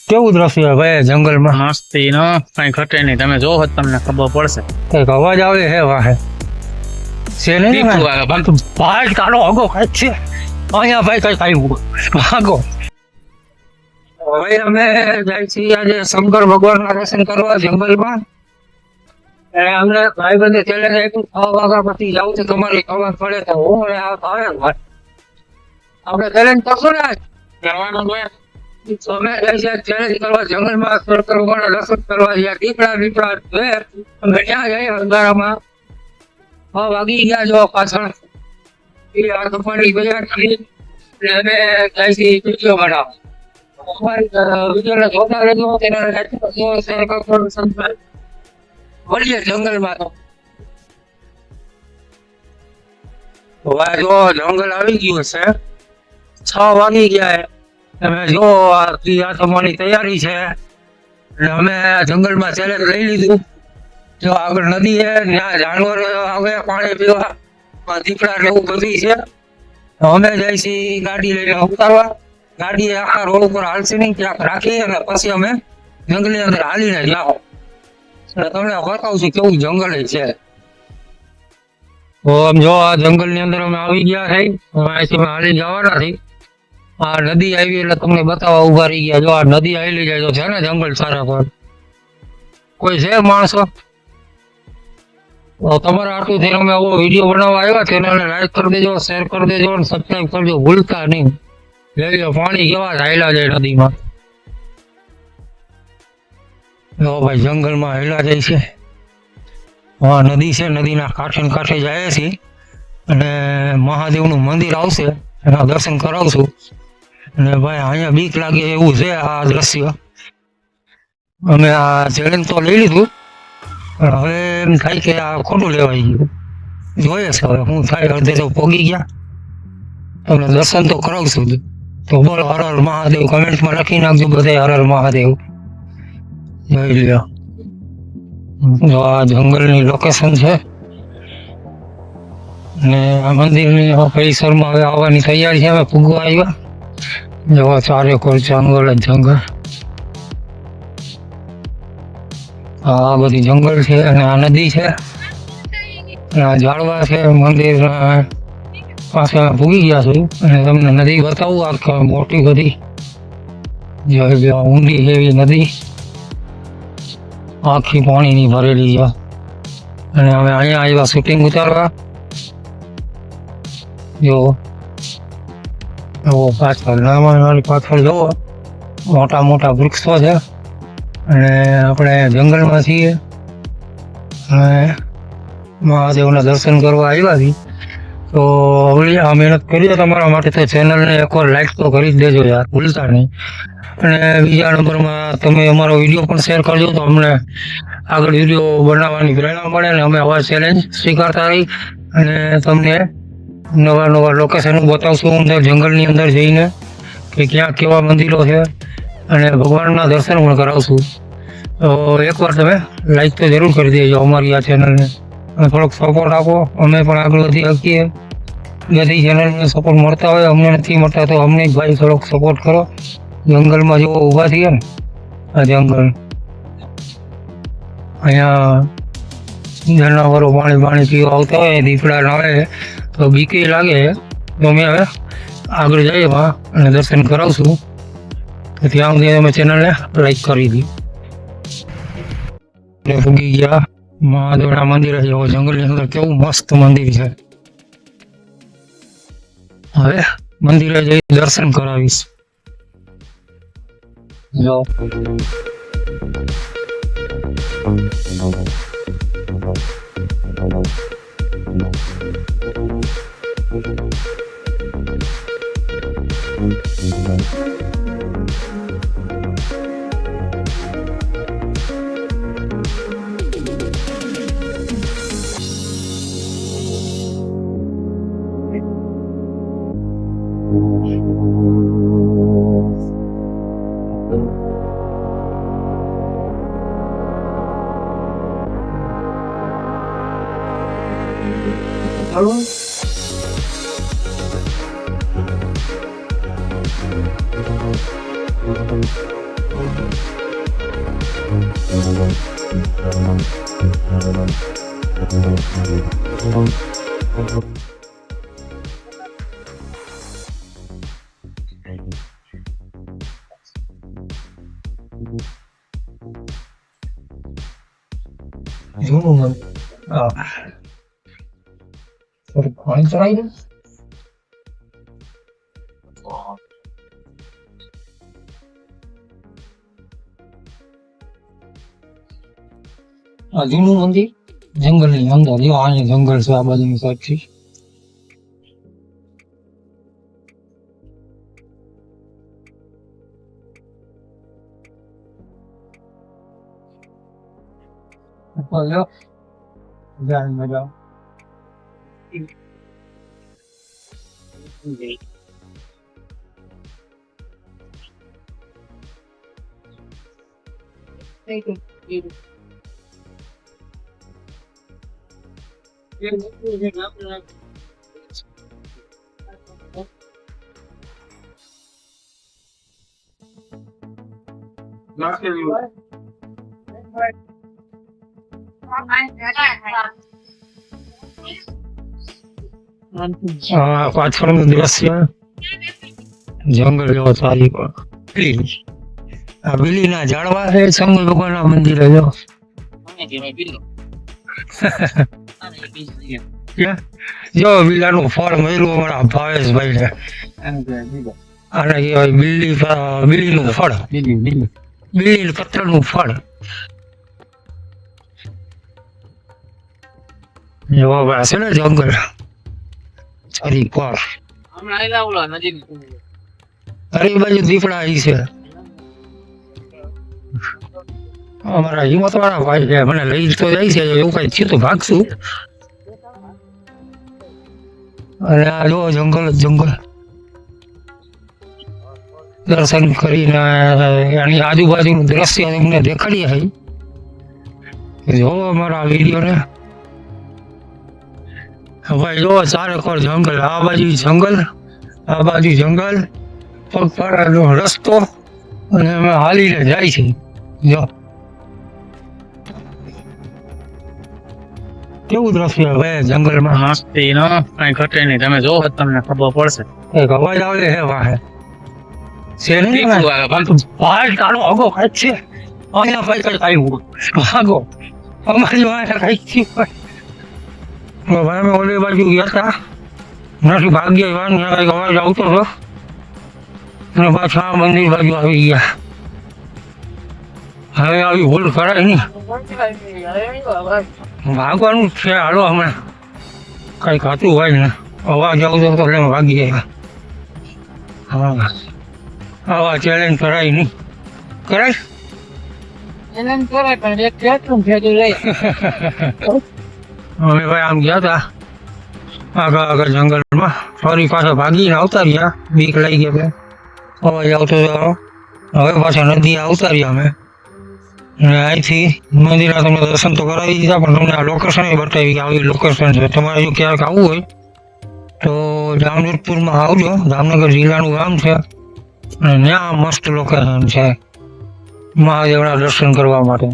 કેવું દ્રશ્ય ભાઈ જંગલમાં? મસ્તી નો કઈ ઘટે નહીં, તમે જોવો જ તમને ખબર પડશે. કઈક અવાજ આવે હે વાહે છે ને દીપડું આવે, ભાગ. ભાઈ તારો આગો કઈક છે અહીંયા ભાઈ કઈક આવ્યું ભાગો. હવે અમે જાય છીએ આજે શંકર ભગવાનના દર્શન કરવા જંગલમાં. અને અમને ભાઈ બંને ચેલેન્જ આપ્યું 6 વાગ્યા પછી જાવ છે તમારી ખબર પડે તો હું અને આ આવે ભાઈ આપણે ચેલેન્જ કરશું ને કરવાનું હોય. અમે ચેલેન્જ કરવા જંગલમાં શંકર ભગવાનના દર્શન કરવા જ્યાં દીપડા છે અમે ત્યાં જઈએ અંધારામાં 6 વાગી ગયા જો પાછળ એ આ કંપની બજાર થઈ અને અમે જાય છે વિડીયો બનાવવા. વિડીયો જોતા રહેજો તેના શેર કરો સંપર્ક મળીએ જંગલમાં. તો હવે જો જંગલ આવી ગયું છે 6 વાગી ગયા તમે જો આ તમારી તૈયારી છે અને અમે જંગલમાં ચેલેન્જ લઈ લીધું. જો આગળ નદી છે ત્યાં જાનવર આવે પાણી પીવા દીપડા ને એવું બધું છે. અમે જાય છીએ ગાડી લઈને ઉતારવા. ગાડી આખા રોડ ઉપર હાલશે નહીં ક્યાંક રાખી અને પછી અમે જંગલની અંદર હાલીને જાઓ એટલે તમને બતાવશું કેવું જંગલ છે. તો આમ જો આ જંગલની અંદર અમે આવી ગયા છે અહીંથી અમે હાલી જવાના છીએ. આ નદી આવી એટલે તમને બતાવવા ઉભા રહી ગયા. જો આ નદી આવી જાય તો છે ને જંગલ સારા પર કોઈ છે માણસો તો તમારે આટલું થઈને અમે આવો વિડીયો બનાવવા આવ્યા ચેનલને લાઈક કરી દેજો, શેર કરી દેજો અને સબસ્ક્રાઈબ કરજો ભૂલતા નહીં. લેજો પાણી કેવા હાલ્યા જાય નદીમાં. જો ભાઈ જંગલમાં હાલ્યા જાય છે. હા નદી છે, નદીના કાંઠે ને કાંઠે જાય છે અને મહાદેવનું મંદિર આવશે એના દર્શન કરાવશું. અને ભાઈ અહીંયા બીક લાગે એવું છે આ દ્રશ્ય. અમે આ ચેલેન્જ તો લઈ લીધું પણ હવે એમ થાય કે આ ખોટું લેવાઈ ગયું. જોઈએ છે હવે શું થાય. અડધે તો પોગી ગયા તમને દર્શન તો કરાવશું જ. તો બોલો હર હર મહાદેવ કમેન્ટમાં લખી નાખજો બધા હર હર મહાદેવ. જોઈ લ્યો જો આ જંગલની લોકેશન છે ને આ મંદિરની પરિસરમાં હવે આવવાની તૈયારી છે. અમે પૂગવા આવ્યા. જો ચારે કોર જંગલ જ જંગલ. આ બધી જંગલ છે અને આ નદી છે અને આ ઝાડવા છે. મંદિર પાસે અમે પૂગી ગયા છું અને તમને નદી બતાવું આખી મોટી બધી જોઈ લો ઊંડી એવી નદી આખી પાણીની ભરેલી છે. અને અમે અહીંયા આવ્યા શૂટિંગ ઉતારવા. જો પાછળ નાની પાછળ જોવો મોટા મોટા વૃક્ષો છે અને આપણે જંગલમાં છીએ અને મહાદેવના દર્શન કરવા આવ્યા છીએ. તો હવે આ મહેનત કરી તમારા માટે તો ચેનલને એકવાર લાઈક તો કરી જ દેજો યાર, ભૂલતા નહીં. અને બીજા નંબરમાં તમે અમારો વિડીયો પણ શેર કરજો તો અમને આગળ વિડીયો બનાવવાની પ્રેરણા મળે અને અમે આવા ચેલેન્જ સ્વીકારતા રહી અને તમને નવા નવા લોકેશન બતાવશું અંદર જંગલની અંદર જઈને કે ક્યાં કેવા મંદિરો છે અને ભગવાનના દર્શન પણ કરાવશું. તો એકવાર તમે લાઈક તો જરૂર કરી દેજો અમારી આ ચેનલને અને થોડોક સપોર્ટ આપો. અમે પણ આગળ વધી શકીએ. બધી ચેનલને સપોર્ટ મળતા હોય અમને નથી મળતા તો અમને જ ભાઈ થોડોક સપોર્ટ કરો. જંગલમાં જેવો ઊભા થઈએ ને આ જંગલ અહીંયા જનાવરો પાણી પીવા આવતા હોય દીપડા આવે તો બીકે લાગે. તો અમે હવે આગળ જઈએ અને દર્શન કરાવશું. તો ત્યાં સુધી અમે ચેનલને લાઈક કરી દી. પૂગી ગયા મહાદેવના મંદિર છે. જંગલની અંદર કેવું મસ્ત મંદિર છે. હવે મંદિરે જઈ દર્શન કરાવીશ. જો Hello? જૂનું મંદિર. હા. થોડું પાણી ચડાવી દઉં. આ જૂનું મંદિર જંગલની અંદર, જો અહીંયા જંગલ છે આ બાજુની સાઈડથી. ઉપર જો જાણ મજા. પાછળનું દ્રશ્ય જંગલ જેવો ચાલી પણ આ બિલીના ઝાડવા છે શંકર ભગવાનના મંદિરે જો. જો બિલાનું ફળ મળ્યું અમારા ભાવેશભાઈ ને. આને કહેવાય બિલીનું ફળ, બિલી પત્રનું ફળ. જોવા છે ને જંગલ ચારી પર. અરે એ બાજુ દીપડા આવી છે. અમારા હિંમત વાળા ભાઈ છે, મને લઈ તો જાય છે, એવું કઈ થયું તો ભાગશું. અને આ જો જંગલ જ જંગલ. દર્શન કરીને એની આજુબાજુનું દ્રશ્ય તમને દેખાડીએ છે. જોવો અમારા વિડીયોને. ભાઈ જો ચારેકોર જંગલ, આ બાજુ જંગલ, આ બાજુ જંગલ, પગપાળાનો રસ્તો અને અમે હાલીને જાય છે. જો કેવું દ્રશ્ય ભાઈ જંગલમાં. મસ્તી નો કઈ ઘટે નહીં, તમે જોવો જ તમને ખબર પડશે. એક અવાજ આવે છે વાહે છે નહીં ભાઈ તારો આગો કાંઈક છે. અહીંયા ભાઈ કઈ આવ્યું ભાગો અમારી વાંહે કાંઈક થયું. ભાઈ અમે ઓલી બાજુ ગયા હતા, નથી ભાગ્યા ત્યાં કંઈક અવાજ આવતો હતો અને પાછા આ મંદિર બાજુ આવી ગયા. હવે આવી ભૂલ કરાય નહીં, ભાગવાનું જ છે. હાલો હમણાં કંઈક હતું હોય ને અવાજ આવતો હતો એટલે ભાગી ગયા. હા આવા ચેલેન્જ કરાય નહીં. કરાય અમે ભાઈ આમ ગયા હતા આગળ આગળ જંગલમાં, ફરી પાછા ભાગીને આવતા રહ્યા. બીક લઈ ગયા અવાજ આવતો હતો. હવે પાછા નદી આવતા રહ્યા અમે. અને અહીંથી મંદિરના તમને દર્શન તો કરાવી દીધા, પણ તમને આ લોકેશન એ બતાવી કે આવી લોકેશન છે. તમારે જો ક્યારેક આવવું હોય તો જામજોધપુરમાં આવજો. જામનગર જિલ્લાનું ગામ છે અને ત્યાં મસ્ત લોકેશન છે મહાદેવના દર્શન કરવા માટે.